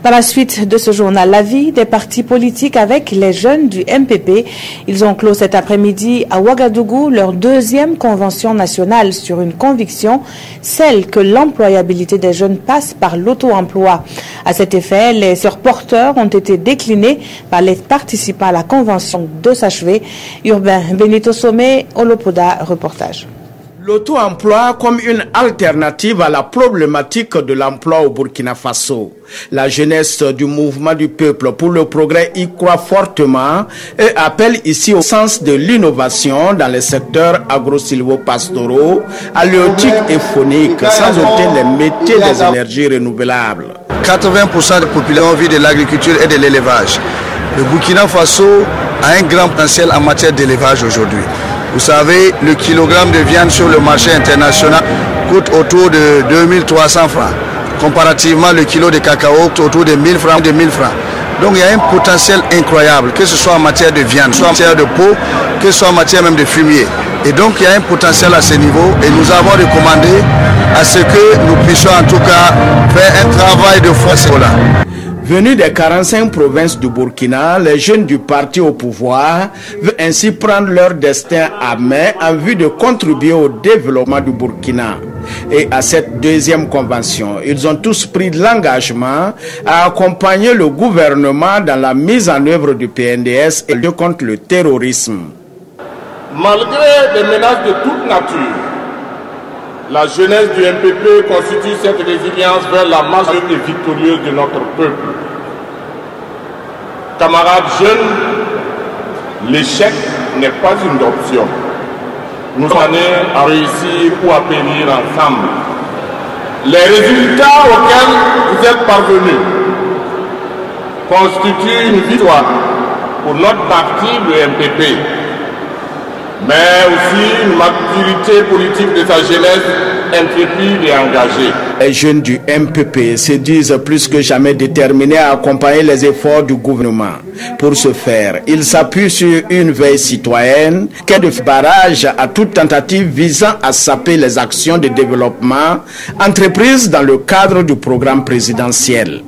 Dans la suite de ce journal, l'avis des partis politiques avec les jeunes du MPP. Ils ont clos cet après-midi à Ouagadougou leur deuxième convention nationale sur une conviction, celle que l'employabilité des jeunes passe par l'auto-emploi. À cet effet, les porteurs ont été déclinés par les participants à la convention de s'achever. Urbain Benito Somé, Olopoda, reportage. L'auto-emploi comme une alternative à la problématique de l'emploi au Burkina Faso. La jeunesse du mouvement du peuple pour le progrès y croit fortement et appelle ici au sens de l'innovation dans les secteurs agro-silvo-pastoraux, halieutiques et phoniques, sans ôter les métiers des énergies renouvelables. 80% de la population vit de l'agriculture et de l'élevage. Le Burkina Faso a un grand potentiel en matière d'élevage aujourd'hui. Vous savez, le kilogramme de viande sur le marché international coûte autour de 2300 francs. Comparativement, le kilo de cacao coûte autour de 1000 francs, Donc il y a un potentiel incroyable, que ce soit en matière de viande, soit en matière de peau, que ce soit en matière même de fumier. Et donc il y a un potentiel à ce niveau et nous avons recommandé à ce que nous puissions en tout cas faire un travail de force là. Venus des 45 provinces du Burkina, les jeunes du parti au pouvoir veulent ainsi prendre leur destin à main en vue de contribuer au développement du Burkina. Et à cette deuxième convention, ils ont tous pris l'engagement à accompagner le gouvernement dans la mise en œuvre du PNDS et de contre le terrorisme. Malgré des menaces de toute nature, la jeunesse du MPP constitue cette résilience vers la marche et victorieuse de notre peuple. Camarades jeunes, l'échec n'est pas une option. Nous sommes nés à réussir ou à périr ensemble. Les résultats auxquels vous êtes parvenus constituent une victoire pour notre parti, le MPP, mais aussi une maturité politique de sa jeunesse intrépide et engagée. Les jeunes du MPP se disent plus que jamais déterminés à accompagner les efforts du gouvernement. Pour ce faire, ils s'appuient sur une veille citoyenne qui est de barrage à toute tentative visant à saper les actions de développement entreprises dans le cadre du programme présidentiel.